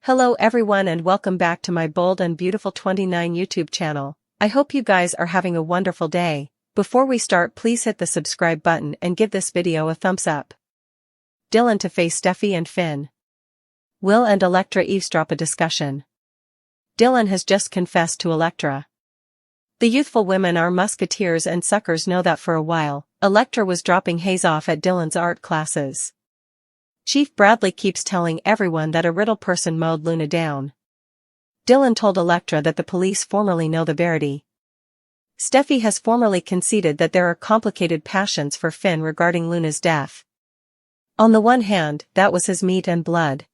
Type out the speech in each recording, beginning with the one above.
Hello everyone and welcome back to my Bold and Beautiful 29 YouTube channel. I hope you guys are having a wonderful day. Before we start, please hit the subscribe button and give this video a thumbs up. Dylan to face Steffi and Finn. Will and Electra eavesdrop a discussion. Dylan has just confessed to Electra. The youthful women are musketeers and suckers know that for a while. Electra was dropping Hayes off at Dylan's art classes. Chief Bradley keeps telling everyone that a riddle person mowed Luna down. Dylan told Electra that the police formally know the verity. Steffi has formally conceded that there are complicated passions for Finn regarding Luna's death. On the one hand, that was his meat and blood.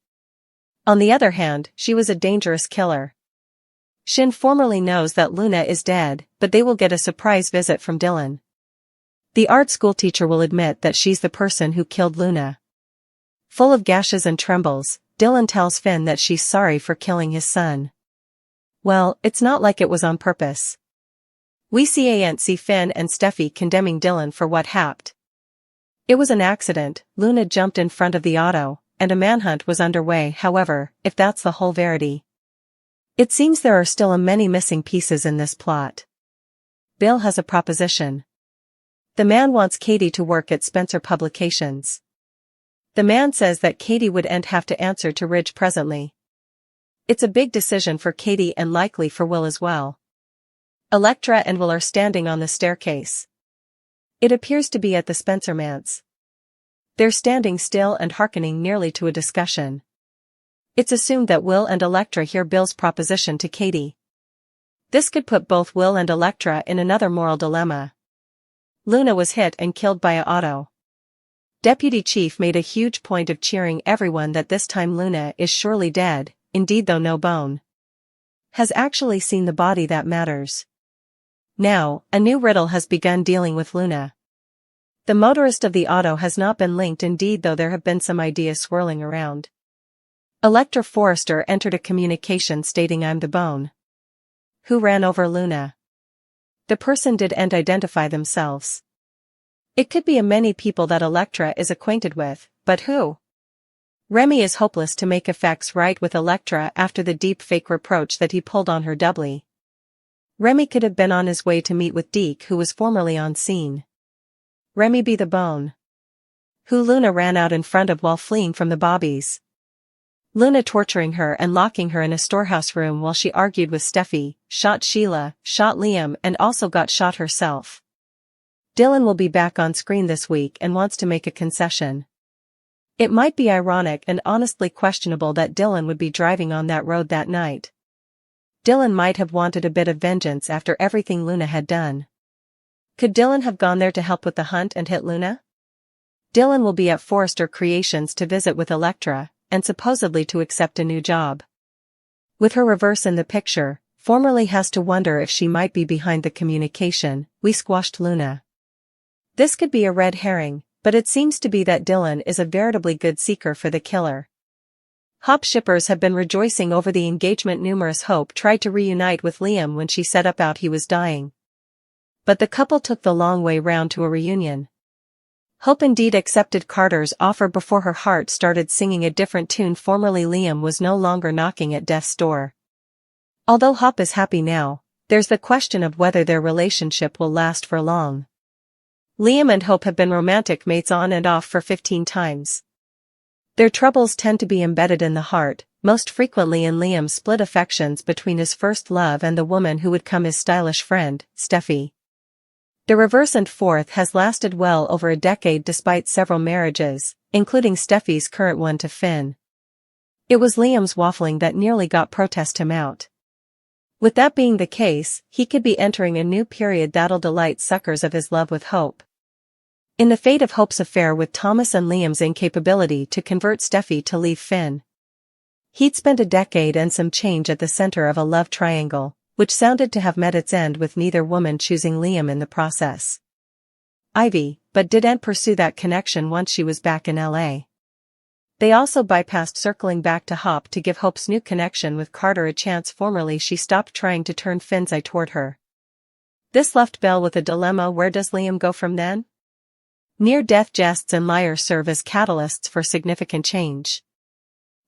On the other hand, she was a dangerous killer. Shin formally knows that Luna is dead, but they will get a surprise visit from Dylan. The art school teacher will admit that she's the person who killed Luna. Full of gashes and trembles, Dylan tells Finn that she's sorry for killing his son. Well, it's not like it was on purpose. We see Finn and Steffi condemning Dylan for what happened. It was an accident, Luna jumped in front of the auto, and a manhunt was underway. However, if that's the whole verity, it seems there are still many missing pieces in this plot. Bill has a proposition. The man wants Katie to work at Spencer Publications. The man says that Katie would have to answer to Ridge presently. It's a big decision for Katie and likely for Will as well. Electra and Will are standing on the staircase. It appears to be at the Spencer manse. They're standing still and hearkening nearly to a discussion. It's assumed that Will and Electra hear Bill's proposition to Katie. This could put both Will and Electra in another moral dilemma. Luna was hit and killed by an auto. Deputy Chief made a huge point of cheering everyone that this time Luna is surely dead, indeed though no bone has actually seen the body that matters. Now, a new riddle has begun dealing with Luna. The motorist of the auto has not been linked indeed though there have been some ideas swirling around. Electra Forrester entered a communication stating I'm the bone. Who ran over Luna? The person didn't identify themselves. It could be a many people that Electra is acquainted with, but who? Remy is hopeless to make effects right with Electra after the deep fake reproach that he pulled on her doubly. Remy could have been on his way to meet with Deke who was formerly on scene. Remy be the bone. Who Luna ran out in front of while fleeing from the Bobbies. Luna torturing her and locking her in a storehouse room while she argued with Steffi, shot Sheila, shot Liam and also got shot herself. Dylan will be back on screen this week and wants to make a concession. It might be ironic and honestly questionable that Dylan would be driving on that road that night. Dylan might have wanted a bit of vengeance after everything Luna had done. Could Dylan have gone there to help with the hunt and hit Luna? Dylan will be at Forrester Creations to visit with Electra, and supposedly to accept a new job. With her reverse in the picture, formerly has to wonder if she might be behind the communication, we squashed Luna. This could be a red herring, but it seems to be that Dylan is a veritably good seeker for the killer. Hop shippers have been rejoicing over the engagement. Numerous Hope tried to reunite with Liam when she set up out he was dying. But the couple took the long way round to a reunion. Hope indeed accepted Carter's offer before her heart started singing a different tune. Formerly Liam was no longer knocking at death's door. Although Hop is happy now, there's the question of whether their relationship will last for long. Liam and Hope have been romantic mates on and off for 15 times. Their troubles tend to be embedded in the heart, most frequently in Liam's split affections between his first love and the woman who would come his stylish friend, Steffi. The reverse and forth has lasted well over a decade despite several marriages, including Steffi's current one to Finn. It was Liam's waffling that nearly got protest him out. With that being the case, he could be entering a new period that'll delight suckers of his love with Hope. In the fate of Hope's affair with Thomas and Liam's incapability to convert Steffi to leave Finn. He'd spent a decade and some change at the center of a love triangle, which sounded to have met its end with neither woman choosing Liam in the process. Ivy, but didn't pursue that connection once she was back in LA. They also bypassed circling back to Hop to give Hope's new connection with Carter a chance. Formerly she stopped trying to turn Finn's eye toward her. This left Belle with a dilemma. Where does Liam go from then? Near-death jests and liars serve as catalysts for significant change.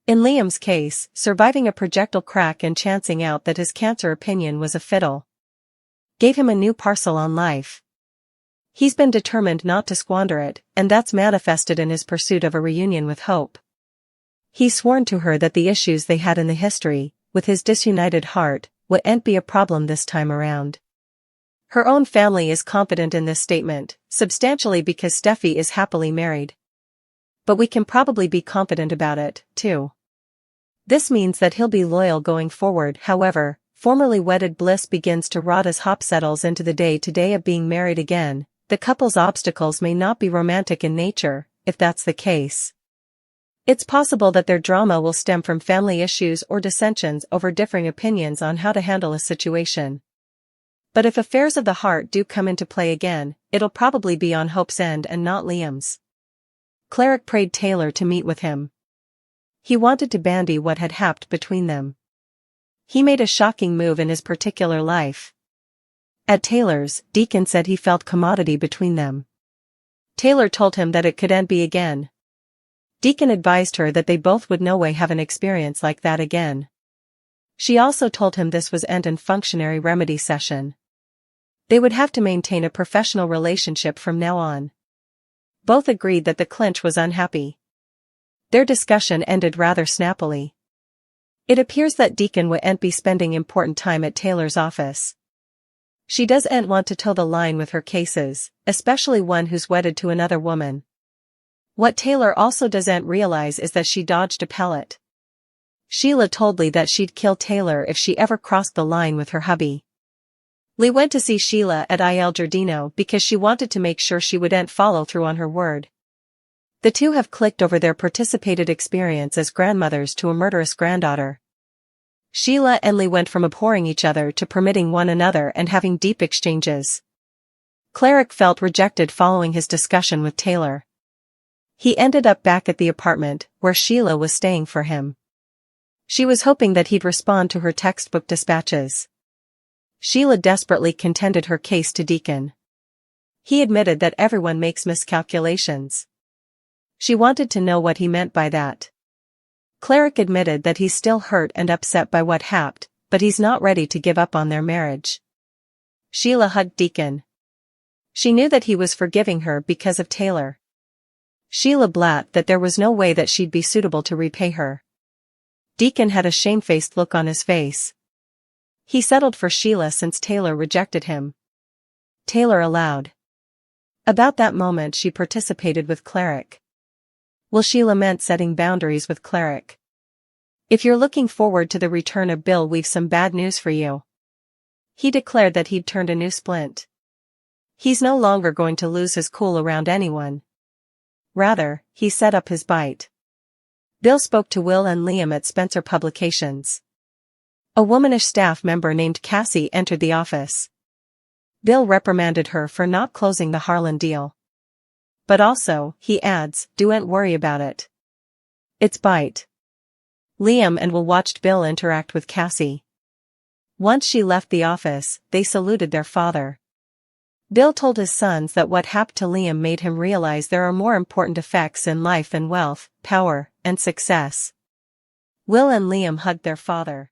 In Liam's case, surviving a projectile crack and chancing out that his cancer opinion was a fiddle gave him a new parcel on life. He's been determined not to squander it, and that's manifested in his pursuit of a reunion with Hope. He's sworn to her that the issues they had in the history, with his disunited heart, wouldn't be a problem this time around. Her own family is confident in this statement, substantially because Steffi is happily married. But we can probably be confident about it, too. This means that he'll be loyal going forward. However, formerly wedded bliss begins to rot as Hop settles into the day-to-day of being married again. The couple's obstacles may not be romantic in nature. If that's the case, it's possible that their drama will stem from family issues or dissensions over differing opinions on how to handle a situation. But if affairs of the heart do come into play again, it'll probably be on Hope's end and not Liam's. Cleric prayed Taylor to meet with him. He wanted to bandy what had happened between them. He made a shocking move in his particular life. At Taylor's, Deacon said he felt commodity between them. Taylor told him that it couldn't be again. Deacon advised her that they both would no way have an experience like that again. She also told him this was an functionary remedy session. They would have to maintain a professional relationship from now on. Both agreed that the clinch was unhappy. Their discussion ended rather snappily. It appears that Deacon wouldn't be spending important time at Taylor's office. She doesn't want to toe the line with her cases, especially one who's wedded to another woman. What Taylor also doesn't realize is that she dodged a pellet. Sheila told Lee that she'd kill Taylor if she ever crossed the line with her hubby. Lee went to see Sheila at Il Giardino because she wanted to make sure she wouldn't follow through on her word. The two have clicked over their participated experience as grandmothers to a murderous granddaughter. Sheila and Lee went from abhorring each other to permitting one another and having deep exchanges. Cleric felt rejected following his discussion with Taylor. He ended up back at the apartment, where Sheila was staying for him. She was hoping that he'd respond to her textbook dispatches. Sheila desperately contended her case to Deacon. He admitted that everyone makes miscalculations. She wanted to know what he meant by that. Cleric admitted that he's still hurt and upset by what happened, but he's not ready to give up on their marriage. Sheila hugged Deacon. She knew that he was forgiving her because of Taylor. Sheila blabbed that there was no way that she'd be suitable to repay her. Deacon had a shamefaced look on his face. He settled for Sheila since Taylor rejected him. Taylor allowed. About that moment she participated with Cleric. Well, Sheila meant setting boundaries with Cleric. If you're looking forward to the return of Bill, we've some bad news for you. He declared that he'd turned a new splint. He's no longer going to lose his cool around anyone. Rather, he set up his bite. Bill spoke to Will and Liam at Spencer Publications. A womanish staff member named Cassie entered the office. Bill reprimanded her for not closing the Harlan deal. But also, he adds, don't worry about it. It's bite. Liam and Will watched Bill interact with Cassie. Once she left the office, they saluted their father. Bill told his sons that what happened to Liam made him realize there are more important effects in life than wealth, power, and success. Will and Liam hugged their father.